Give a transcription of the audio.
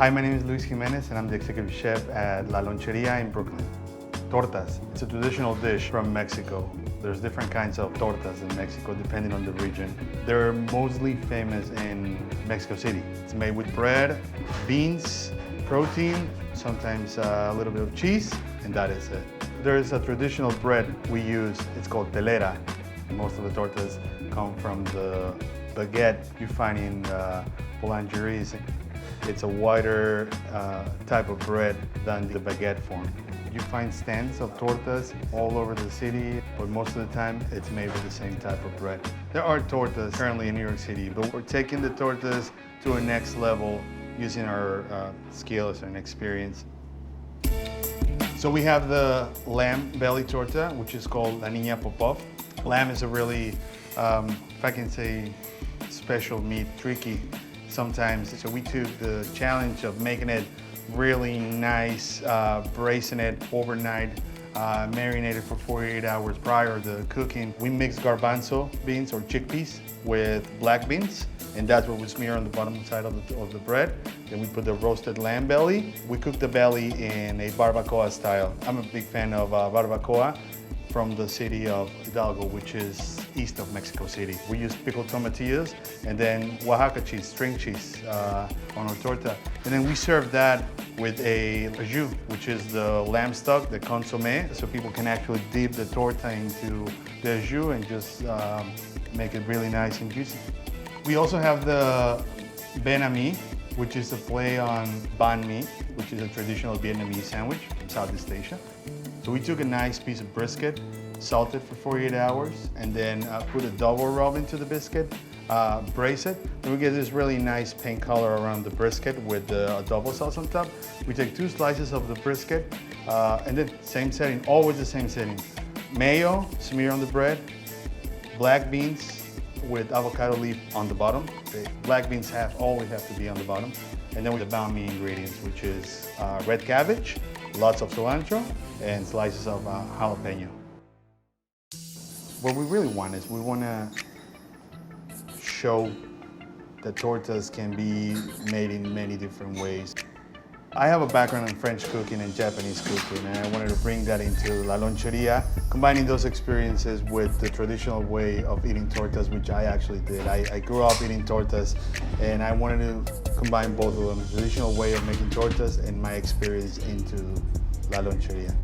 Hi, my name is Luis Jiménez and I'm the executive chef at La Loncheria in Brooklyn. Tortas. It's a traditional dish from Mexico. There's different kinds of tortas in Mexico depending on the region. They're mostly famous in Mexico City. It's made with bread, beans, protein, sometimes a little bit of cheese, and that is it. There's a traditional bread we use, it's called telera. Most of the tortas come from the baguette you find in boulangeries. It's a wider type of bread than the baguette form. You find stands of tortas all over the city, but most of the time it's made with the same type of bread. There are tortas currently in New York City, but we're taking the tortas to a next level using our skills and experience. So we have the lamb belly torta, which is called La Niña Popov. Lamb is a really, if I can say, special meat, tricky sometimes. So we took the challenge of making it really nice, braising it overnight, marinated for 48 hours prior to cooking. We mix garbanzo beans or chickpeas with black beans, and that's what we smear on the bottom side of the bread. Then we put the roasted lamb belly. We cook the belly in a barbacoa style. I'm a big fan of barbacoa from the city of Hidalgo, which is east of Mexico City. We use pickled tomatillos and then Oaxaca cheese, string cheese on our torta. And then we serve that with a jus, which is the lamb stock, the consommé, so people can actually dip the torta into the jus and just make it really nice and juicy. We also have the Vietnamese, which is a play on banh mi, which is a traditional Vietnamese sandwich from Southeast Asia. So we took a nice piece of brisket, salted for 48 hours, and then put a double rub into the biscuit, braise it, and we get this really nice pink color around the brisket with the adobo sauce on top. We take 2 slices of the brisket, and then same setting, always the same setting. Mayo, smear on the bread, black beans with avocado leaf on the bottom. The black beans always have to be on the bottom. And then with the banh mi ingredients, which is red cabbage, lots of cilantro, and slices of jalapeno. What we really want is we want to show that tortas can be made in many different ways. I have a background in French cooking and Japanese cooking, and I wanted to bring that into La Loncheria, combining those experiences with the traditional way of eating tortas, which I actually did. I grew up eating tortas, and I wanted to combine both of them, the traditional way of making tortas and my experience into La Loncheria.